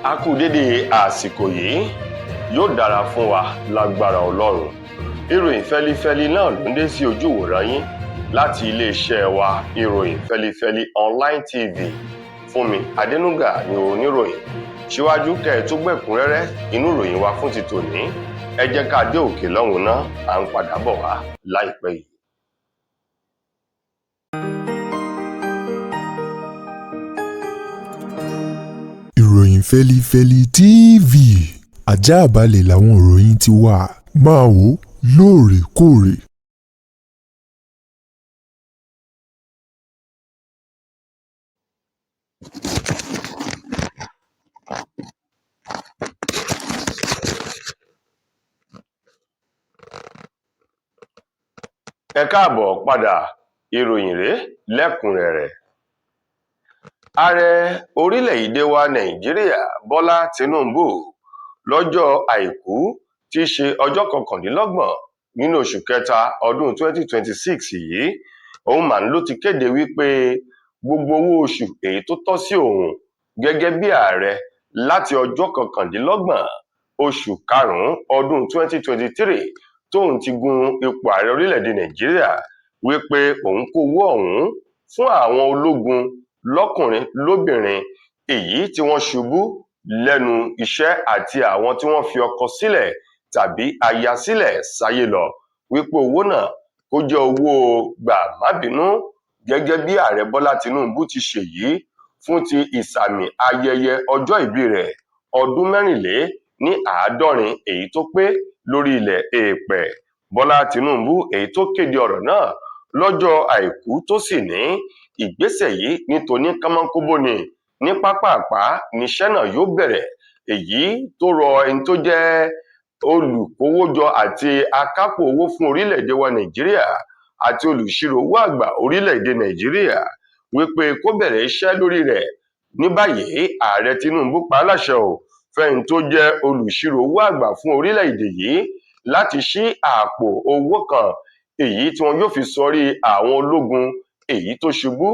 A kú dédé àsìkò yìí, yóò dára fún wa lágbára Ọlọ́run. Ìròyìn fẹ́lífẹ́lí náà ló ń dé sí ojú ìwòran yín láti iléeṣẹ́ wa ìròyìn fẹ́lífẹ́lí online TV. Fúnmi Adénúgà ni oníròyìn. Síwájú kẹ́ ẹ tó gbẹ̀kúnrẹ́rẹ́ inú ìròyìn wa fún ti tòní, ẹ jẹ́ ká dé òkè lọ́hùn náà, à ń padà bọ̀ wá láìpẹ́ yìí. Ìròyìn fẹ́lífẹ́lí TV, àjààbálẹ̀ làwọn ìròyìn ti wà, máa wò lóòrèkóòrè. Ẹ káàbọ̀ padà, ìròyìn rèé lẹ́kùnrẹ́rẹ́. Ààrẹ orílẹ̀-èdè wa Nàìjíríà Bọ́lá Tinubu lọ́jọ́ Àìkú tí í ṣe ọjọ́ 29 nínú oṣù kẹta ọdún 2026 yìí, òun mà ló ti kéde wípé gbogbo owó oṣù èyí tó tọ́ sí òun gẹ́gẹ́ bí ààrẹ láti ọjọ́ 29 oṣù karùn-ún ọdún 2023 tóun ti gun ipò ààrẹ orílẹ̀-èdè Nàìjíríà, wípé òun kó owó ọ̀hún fún àwọn ológun lọ́kùnrin lóbìnrin èyí tí wọ́n ṣubú lẹ́nu iṣẹ́ àti àwọn tí wọ́n fi ọkọ sílẹ̀ tàbí aya sílẹ̀ sáyé lọ, wípé owó náà kó jẹ́ owó gbà-má-bínú gẹ́gẹ́ bí ààrẹ Bọ́lá Tinubu ti ṣèyí fún ti ìsàmì ayẹyẹ ọjọ́ ìbí rẹ̀ ọdún 74 èyí tó pé lórí ilẹ̀ èèpẹ̀. Bọ́lá Tinubu èyí tó kéde ọ̀rọ̀ náà lọ́jọ́ Àìkú tó sì ní ìgbésẹ̀ yìí nítorí kánmọ́nkóbó ni ní pápápá níṣẹ́ náà yóò bẹ̀rẹ̀, èyí tó rọ ẹni tó jẹ́ olùkówójọ àti akápò owó fún orílẹ̀-èdè wa Nàìjíríà àti olùṣírò owó àgbà orílẹ̀-èdè Nàìjíríà wípé kó bẹ̀rẹ̀ iṣẹ́ lórí rẹ̀. Ní báyìí ààrẹ Tinubu pa á láṣẹ fẹ́ni tó jẹ́ olùṣírò owó àgbà fún orílẹ̀-èdè yìí láti ṣí àpò owó kan èyí tí wọn yóò fi sọrí àwọn ológun èyí tó ṣubú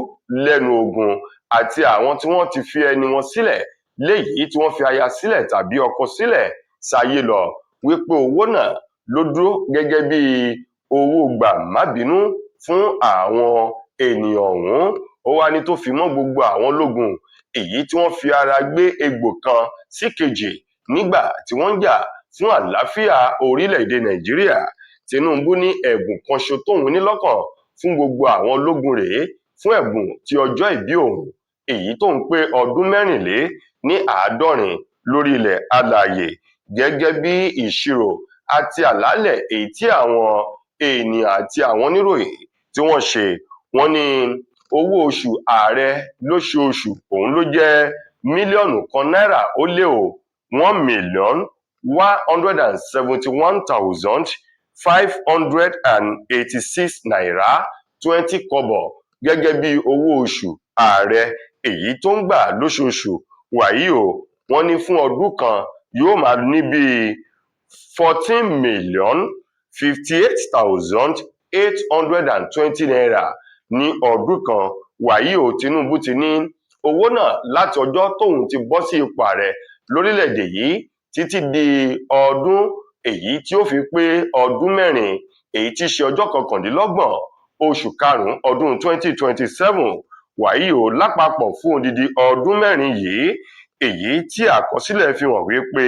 lẹ́nu ogun àti àwọn tí wọ́n ti fi ẹni wọn sílẹ̀ léyìí tí wọ́n fi aya sílẹ̀ tàbí ọkọ sílẹ̀ sáyé lọ, wípé owó náà ló dúró gẹ́gẹ́ bí owó gbà-má-bínú fún àwọn ènìyàn ọ̀hún. Ó wá ní tó fi mọ́ gbogbo àwọn ológun èyí tí wọ́n fi ara gbé egbò kan sí kejì nígbà tí wọ́n ń jà fún àlàáfíà orílẹ̀-èdè Nàìjíríà. Tinubu ní ẹ̀bùn kan ṣo tóun ní lọ́kàn fún gbogbo àwọn ológun rèé fún ẹ̀bùn ti ọjọ́ ìbí òun èyí tóun pé ọdún 74 lórí ilẹ̀ alààyè, gẹ́gẹ́ bí ìṣirò àti àlàálẹ̀ èyí tí àwọn ènìyàn àti àwọn oníròyìn tí wọ́n ṣe. Wọ́n ní owó oṣù ààrẹ lóṣooṣù òun ló jẹ́ mílíọ̀nù kan náírà ó lé $1,171,586 gẹ́gẹ́ bí owó oṣù ààrẹ èyí tó ń gbà lóṣooṣù. Wàyí wọ́n ní fún ọdún kan yóò máa ní bíi $14,058,820 ní ọdún kan. Wàyí Tinubu ti ní owó náà láti ọjọ́ tóun ti bọ́ sí ipò ààrẹ lórílẹ̀-èdè yìí títí di ọdún èyí tí ó fi pé ọdún 4 èyí tí ṣe ọjọ́ 29 oṣù karùn-ún ọdún 2027. Wàyí lápapọ̀ fún odidi ọdún 4 yìí, èyí tí àkọsílẹ̀ fi hàn wípé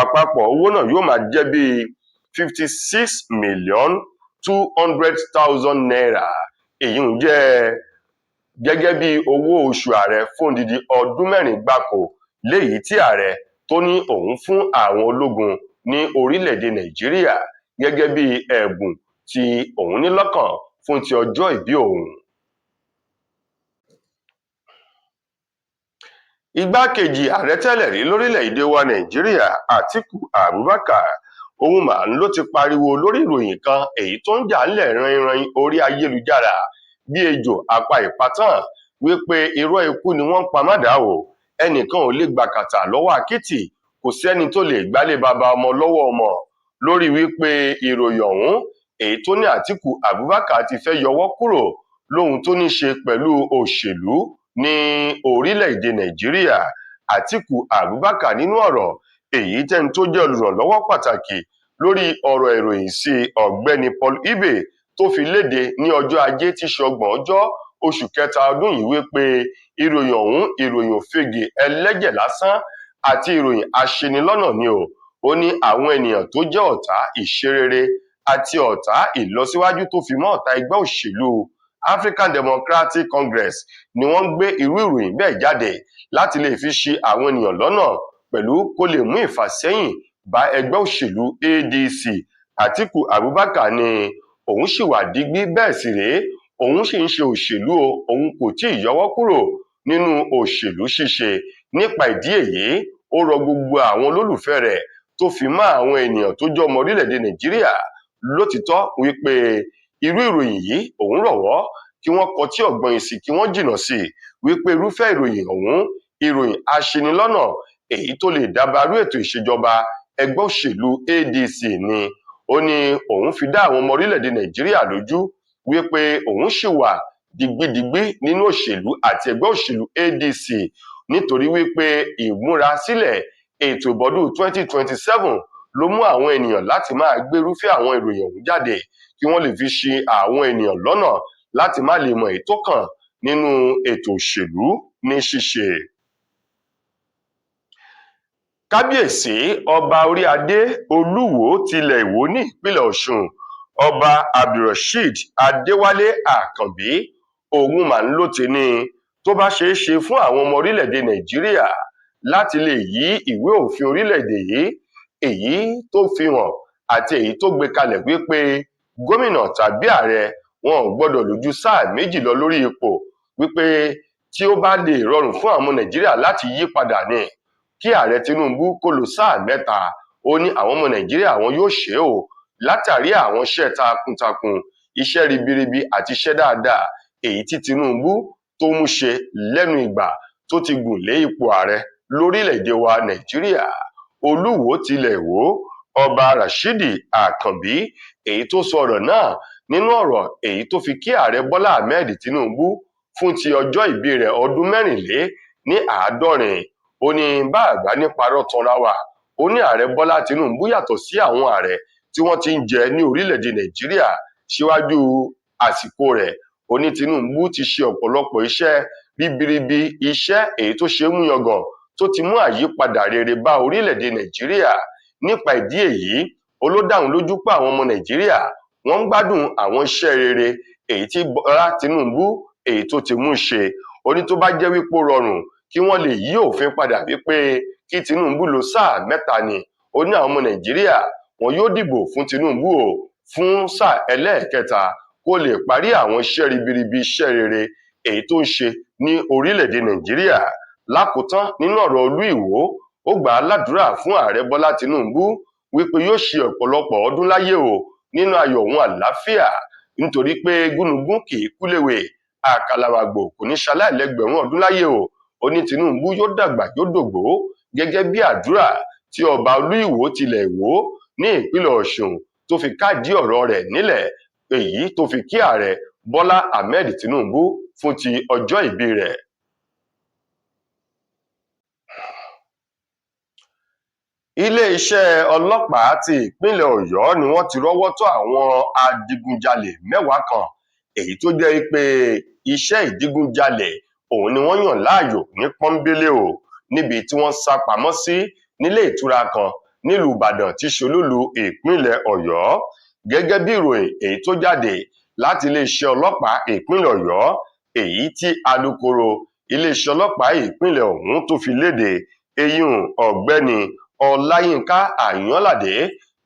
àpapọ̀ owó náà yóò máa jẹ́ bíi $56,200,000 naira. Èyí ń jẹ́ gẹ́gẹ́ bí owó oṣù ààrẹ fún odidi ọdún 4 gbáko léyìí tí ààrẹ tó ní òun fún àwọn ológun ní orílẹ̀-èdè Nàìjíríà gẹ́gẹ́ bí ẹ̀bùn tí òun ní lọ́kàn fún ti ọjọ́ ìbí òun. Igbákejì ààrẹ tẹ́lẹ̀ rí lórílẹ̀-èdè wa Nàìjíríà Atiku Abubakar òun mà ló ti pariwo lórí ìròyìn kan èyí tó ń jà ńlẹ̀ ranran orí ayélujára bí ejò apá ìpátán, wípé irọ́ ikú ni wọ́n ń pa mádà ẹnìkan ò lè gbàkàtà lọ́wọ́ akítì, kò sẹ́ni tó lè gbálé baba ọmọ lọ́wọ́ ọmọ, lórí wípé ìròyìn ọ̀hún èyí tó ní Atiku Abubakar ti fẹ́ yọwọ́ kúrò lóhun tó ní ṣe pẹ̀lú òṣèlú ní orílẹ̀-èdè Nàìjíríà. Àtíkù Abubakar nínú ọ̀rọ̀ èyí tẹ́ni tó jẹ́ olùrànlọ́wọ́ pàtàkì lórí ọ̀rọ̀ ìròyìn sí ọ̀gbẹ́ni Paul Ibe tó fi léde ní ọjọ́ Ajé tí ṣe 30 oṣù kẹta ọdún yìí wípé ìròyìn ọ̀hún ìròyìn òfegè ẹlẹ́jẹ̀ lásán àti ìròyìn aṣinilọ́nà ni o. Ó ní àwọn ènìyàn tó jẹ́ ọ̀tá ìṣerere àti ọ̀tá ìlọsíwájú tó fi mọ́ ọ̀tá ẹgbẹ́ òṣèlú African Democratic Congress ni wọ́n ń gbé irú ìròyìn bẹ́ẹ̀ jáde láti lè fi ṣì àwọn ènìyàn lọ́nà pẹ̀lú kó lè mú ìfàsẹ́yìn bá ẹgbẹ́ òṣèlú ADC. Àtíkù Abubakar ní òun sì wà digbí bẹ́ẹ̀ sì rèé òun sì ń ṣe òṣèlú o, òun kò tí ì yọwọ́ kúrò nínú òṣèlú ṣíṣe. Nípa ìdí èyí ó rọ gbogbo àwọn olólùfẹ́ rẹ̀ tó fi mọ́ àwọn ènìyàn tó jẹ́ ọmọ orílẹ̀-èdè Nàìjíríà lótìítọ́ wípé irú ìròyìn yìí òun rọ̀ wọ́ kí wọ́n kọtí ọ̀gbọ́n sí kí wọ́n jìnnà sí wípé irúfẹ́ ìròyìn ọ̀hún ìròyìn aṣinilọ́nà èyí tó lè dábàrú ètò ìṣèjọba ẹgbẹ́ òṣèlú ADC ni. Ó ní òun fi dá àwọn ọmọ orílẹ̀-èdè Nàìjíríà lójú wípé òun ṣì wà digbidigbi nínú òṣèlú àti ẹgbẹ́ òṣèlú ADC nítorí wípé ìmúrasílẹ̀ ètò ìbọdún 2027 ló mú àwọn ènìyàn láti máa gbé irúfẹ́ àwọn ìròyìn ọ̀hún jáde kí wọ́n lè fi ṣì àwọn ènìyàn lọ́nà láti má lè mọ èyí tó kàn nínú ètò òṣèlú ní ṣíṣe. Kábíyèsí ọba orí adé Olúwo tilẹ̀ Ìwó ní ìpínlẹ̀ Ọ̀ṣun ọba Abdulrasheed Adéwálé Àkànbí òun mà ń ló ti ní tó bá ṣeé ṣe fún àwọn ọmọ orílẹ̀-èdè Nàìjíríà láti lè yí ìwé òfin orílẹ̀-èdè yìí èyí tó fi hàn àti èyí tó gbé kalẹ̀ wípé gómìnà tàbí ààrẹ wọn ò gbọdọ̀ lò ju sáà méjì lọ lórí ipò, wípé tí ó bá lè rọrùn fún àwọn ọmọ Nàìjíríà láti yí padà ní kí ààrẹ Tinubu kó lò sáà mẹ́ta. Ó ní àwọn ọmọ Nàìjíríà wọn yóò ṣe o látàrí àwọn iṣẹ́ takuntakun iṣẹ́ ribiribi àti iṣẹ́ dáadáa èyí tí Tinubu tó mú ṣe lẹ́nu ìgbà tó ti gùn lé ipò ààrẹ lórílẹ̀-èdè wa Nàìjíríà. Olúwo tilẹ̀ Ìwó ọba Rashidi Àkànbí èyí tó sọ ọ̀rọ̀ náà nínú ọ̀rọ̀ èyí tó fi kí ààrẹ Bọ́lá Ahmed Tinubu fún ti ọjọ́ ìbí rẹ̀ ọdún 74. Ó ní bá àgbà ní parọ́ tanra wa, ó ní ààrẹ Bọ́lá Tinubu yàtọ̀ sí àwọn ààrẹ tí wọ́n ti ń jẹ ní orílẹ̀-èdè Nàìjíríà síwájú àsìkò rẹ̀. Ó ní Tinubu ti ṣe ọ̀pọ̀lọpọ̀ iṣẹ́ ribiribi iṣẹ́ èyí tó ṣe é mú yangàn tó ti mú àyípadà rere bá orílẹ̀-èdè Nàìjíríà. Nípa ìdí èyí ó ló dáhùn lójú pé àwọn ọmọ Nàìjíríà wọ́n ń gbádùn àwọn iṣẹ́ rere èyí tí Bọ́lá Tinubu èyí tó ti mú ṣe. Ó ní tó bá jẹ́ wípé ó rọrùn kí wọ́n lè yí òfin padà wípé kí Tinubu lò sáà mẹ́ta ni, ó ní àwọn ọmọ Nàìjíríà wọn yóò dìbò fún Tinubu o fún sáà ẹlẹ́ẹ̀kẹta kó lè parí àwọn iṣẹ́ ribiribi iṣẹ́ rere èyí tó ń ṣe ní orílẹ̀-èdè Nàìjíríà. Lákòótán nínú ọ̀rọ̀ Olú Ìwó ó gbà á ládùúrà fún ààrẹ Bọ́lá Tinubu wípé yóò ṣe ọ̀pọ̀lọpọ̀ ọdún láyé o nínú ayọ̀ òun àlàáfíà nítorí pé gúnugún kì í kúléwé àkàlàmàgbò kò ní ṣaláìlẹ́gbẹ̀rún ọdún láyé o. Ó ní Tinubu yóò dàgbà yóò dògbó gẹ́gẹ́ bí àdúrà tí ọba Olú Ìwó tilẹ̀ Ìwó ní ìpínlẹ̀ Ọ̀ṣun tó fi káàdì ọ̀rọ̀ rẹ̀ nílẹ̀ èyí tó fi kí ààrẹ Bọ́lá Ahmed Tinubu fún ti ọjọ́ ìbí rẹ̀. Ilé-iṣẹ́ ọlọ́pàá ti ìpínlẹ̀ Ọ̀yọ́ ni wọ́n ti rọ́wọ́ tó àwọn adigunjalè 10 kan èyí tó jẹ́ pé iṣẹ́ ìdigunjalè òun ni wọ́n yàn láàyò ní pọ́nbélé o níbi tí wọ́n sá pamọ́ sí nílé ìtura kan nílùú Ìbàdàn tí ṣe olúlu ìpínlẹ̀ Ọ̀yọ́. Gẹ́gẹ́ bí ìròyìn èyí tó jáde láti iléeṣẹ́ ọlọ́pàá ìpínlẹ̀ Ọ̀yọ́ èyí tí alukoro iléeṣẹ́ ọlọ́pàá ìpínlẹ̀ ọ̀hún tó fi léde eyín ọ̀gbẹ́ni Ọláyínká Àyànládé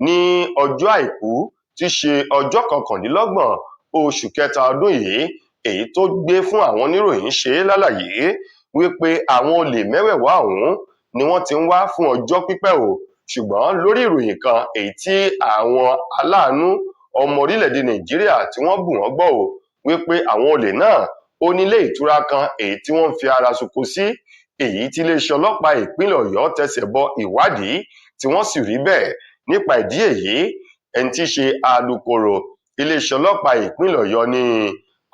ní ọjọ́ àìkú tí ṣe ọjọ́ 29 oṣù kẹta ọdún yìí èyí tó gbé fún àwọn oníròyìn ṣe lálàyé wípé àwọn olè mẹ́wẹ̀ẹ̀wá ọ̀hún ni wọ́n ti ń wá fún ọjọ́ pípẹ́ o, ṣùgbọ́n lórí ìròyìn kan èyí tí àwọn aláàánú ọmọ orílẹ̀-èdè Nàìjíríà tí wọ́n bù wọ́n gbọ́ o wípé àwọn olè náà ó nílé ìtura kan èyí tí wọ́n fi ara ṣoko sí èyí tí iléeṣẹ́ ọlọ́pàá ìpínlẹ̀ Ọ̀yọ́ tẹsẹ̀ bọ ìwádìí tí wọ́n sì rí bẹ́ẹ̀. Nípa ìdí èyí ẹni tí í ṣe alukoro iléeṣẹ́ ọlọ́pàá ìpínlẹ̀ Ọ̀yọ́ ní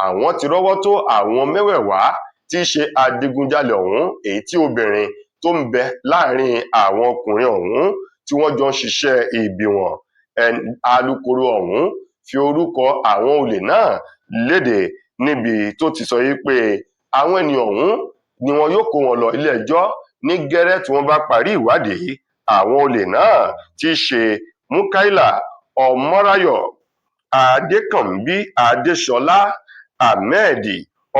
àwọn ti rọ́wọ́ tó àwọn mẹ́wẹ̀ẹ̀wá tí í ṣe adigunjalè ọ̀hún èyí tí obìnrin tó ń bẹ láàrin àwọn ọkùnrin ọ̀hún tí wọ́n jọ ń ṣiṣẹ́ ibi wọn. Alukoro ọ̀hún fi orúkọ àwọn olè náà léde níbi tó ti sọ pé àwọn ènìyàn ọ̀hún ni wọn yóò kó wọn lọ ilé-ẹjọ́ ní gẹ́rẹ́ tí wọ́n bá parí ìwádìí. Àwọn olè náà tí í ṣe Mukaila Ọmọ́ráyọ̀, Adékànbí Adéṣọlá, Ahmed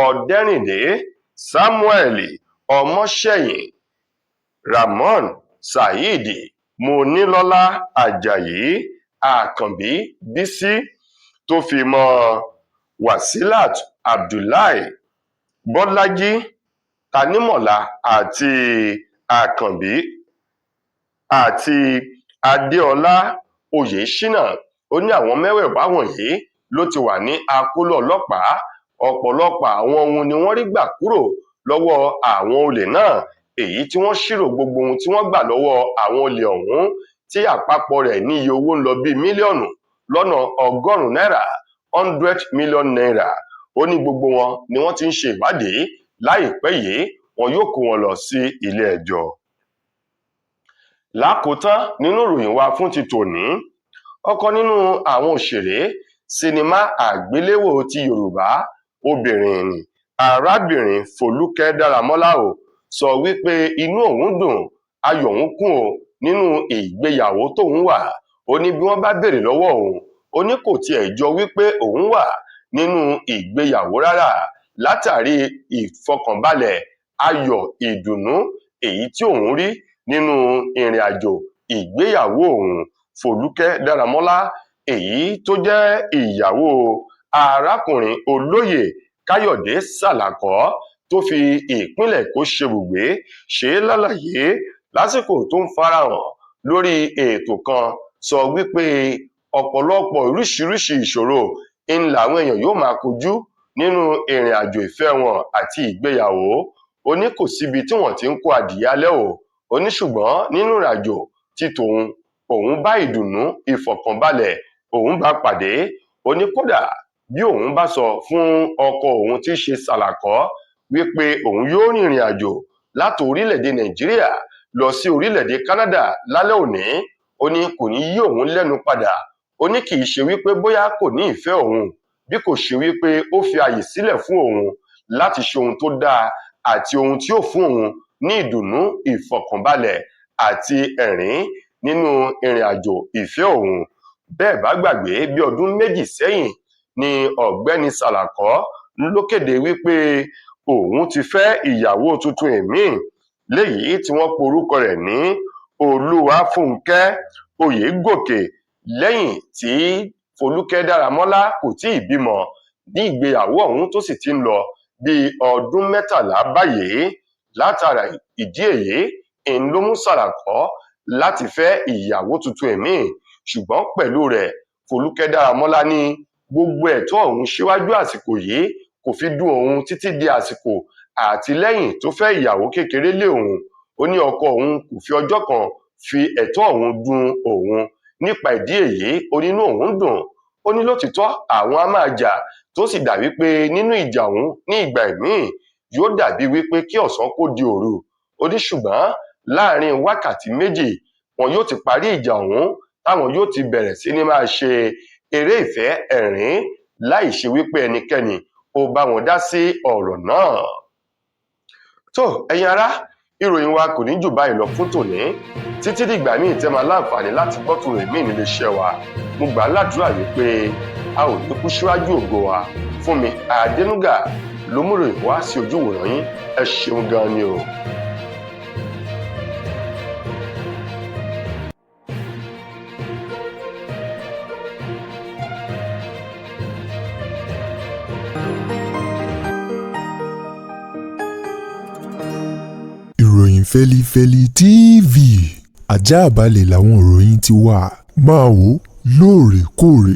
Ọdẹ́rìndé, Samuel Ọmọ́ṣẹ́yìn, Ramon Saheed, Monílọ́lá Àjàyí, Àkànbí Bísí tó fi mọ́ Wasilat Abdullahi, Bọ́lájí Tanímọ̀lá àti Àkànbí àti Adéọlá Oyèṣínà. Ó ní àwọn mẹ́wẹ̀ẹ̀wá wọ̀nyí ló ti wà ní akóló ọlọ́pàá. Ọ̀pọ̀lọpọ̀ àwọn ohun ni wọ́n rí gbà kúrò lọ́wọ́ àwọn olè náà, èyí tí wọ́n ṣírò gbogbo ohun tí wọ́n gbà lọ́wọ́ àwọn olè ọ̀hún tí àpapọ̀ rẹ̀ ní iye owó ń lọ bíi mílíọ̀nù lọ́nà ọgọ́rùn-ún náírà, 100 million naira. Ó ní gbogbo wọn ni wọ́n ti ń ṣe ìwádìí. Láìpẹ́ yìí wọn yóò kó wọn lọ sí ilé-ẹjọ́. Lákòótán nínú ìròyìn wa fún ti tòní, ọ̀kan nínú àwọn òṣèré sinimá àgbéléwò ti Yorùbá obìnrin ni arábìnrin Fọlúkẹ́ Dáramọ́lá sọ wípé inú òun dùn, ayọ̀ òun kún nínú ìgbéyàwó tóun wà. Ó ní bí wọ́n bá béèrè lọ́wọ́ òun, ó ní kò tiẹ̀ jọ wípé òun wà nínú ìgbéyàwó rárá, látàrí ìfọkànbalẹ̀, ayọ̀, ìdùnnú èyí tí òun rí nínú ìrìn àjò ìgbéyàwó òun. Fọlúkẹ́ Dáramọ́lá, èyí tó jẹ́ ìyàwó arákùnrin olóyè Káyọ̀dé Sàlàkọ́ tó fi ìpínlẹ̀ Èkó ṣebùgbé, ṣe lálàyé lásìkò tó ń farahàn lórí ètò kan, sọ wípé ọ̀pọ̀lọpọ̀ oríṣiríṣi ìṣòro ń làwọn èèyàn yóò máa kojú nínú ìrìn àjò ìfẹ́ wọn àti ìgbéyàwó. Ó ní kò síbi tí wọ́n ti ń kó adìyẹ alẹ́ ó ní ṣùgbọ́n nínú ìrìn àjò tí òun bá ìdùnnú, ìfọ̀kànbalẹ̀ òun bá pàdé. Ó ní kódà bí òun bá sọ fún ọkọ òun tí í ṣe Sàlàkọ́ wípé òun yóò rìnrìn àjò láti orílẹ̀-èdè Nàìjíríà lọ sí orílẹ̀-èdè Canada lálẹ́ òní, ó ní kò ní yí òun lẹ́nu padà. Ó ní kì í ṣe wípé bóyá kò ní ìfẹ́ òun, bí kò ṣe wípé ó fi àyè sílẹ̀ fún òun láti ṣe ohun tó dáa àti ohun tí ó fún òun ní ìdùnnú, ìfọ̀kànbalẹ̀ àti ẹ̀rín nínú ìrìn àjò ìfẹ́ òun. Bẹ́ẹ̀ bá gbàgbé, bí ọdún méjì sẹ́yìn ni ọ̀gbẹ́ni Sàlàkọ́ ló kéde wípé òun ti fẹ́ ìyàwó tuntun míì, léyìí tí wọ́n porúkọ rẹ̀ ní Olúwafúnkẹ́ Oyègòkè, lẹ́yìn tí Fọlúkẹ́ Dáramọ́lá kò tí ì bímọ ní ìgbéyàwó ọ̀hún tó sì ti ń lọ bí ọdún 13 báyìí. Látara ìdí èyí ló mú Sàlàkọ́ láti fẹ́ ìyàwó tuntun míì, ṣùgbọ́n pẹ̀lú rẹ̀ Fọlúkẹ́ Dáramọ́lá ní gbogbo ẹ̀tọ́ òun síwájú àsìkò yìí kò fi dùn òun títí di àsìkò àti lẹ́yìn tó fẹ́ ìyàwó kékeré lé òun. Ó ní ọkọ òun kò fi ọjọ́ kan fi ẹ̀tọ́ òun dùn òun. Nípa ìdí èyí ó nínú òun dùn. Ó ní lótìtọ́ àwọn á máa jà, tó sì dà wípé nínú ìjà òun ní ìgbà míì yóò dàbí wípé kí ọ̀sán kó di òru. Ó ní ṣùgbọ́n láàrin wákàtí méjì wọn yóò ti parí ìjà ọ̀hún, táwọn yóò ti bẹ̀rẹ̀ sí ní máa ṣe eré ìfẹ́ ẹ̀rín láì ṣe wípé ẹnikẹ́ni ó bá wọn dá sí ọ̀rọ̀ náà. Tó ẹ̀yin ará, ìròyìn wa kò ní jù báyìí lọ fún tòní. Títí dìgbà míì tẹ́ máa láǹfààní láti gbọ́ tòun èmi nílé iṣẹ́ wa. Mo gbà ládùúrà wípé a ò ní kú síwájú ògo wa. Fúnmi Adénúgà ló mú ìròyìn wá sí ojú ìwòran yín. Ẹ ṣeun gan ni o. Ìròyìn Fẹ́lifẹ́li TV, àjààbálẹ̀ làwọn ìròyìn ti wà. Máa wò lóòrèkóòrè.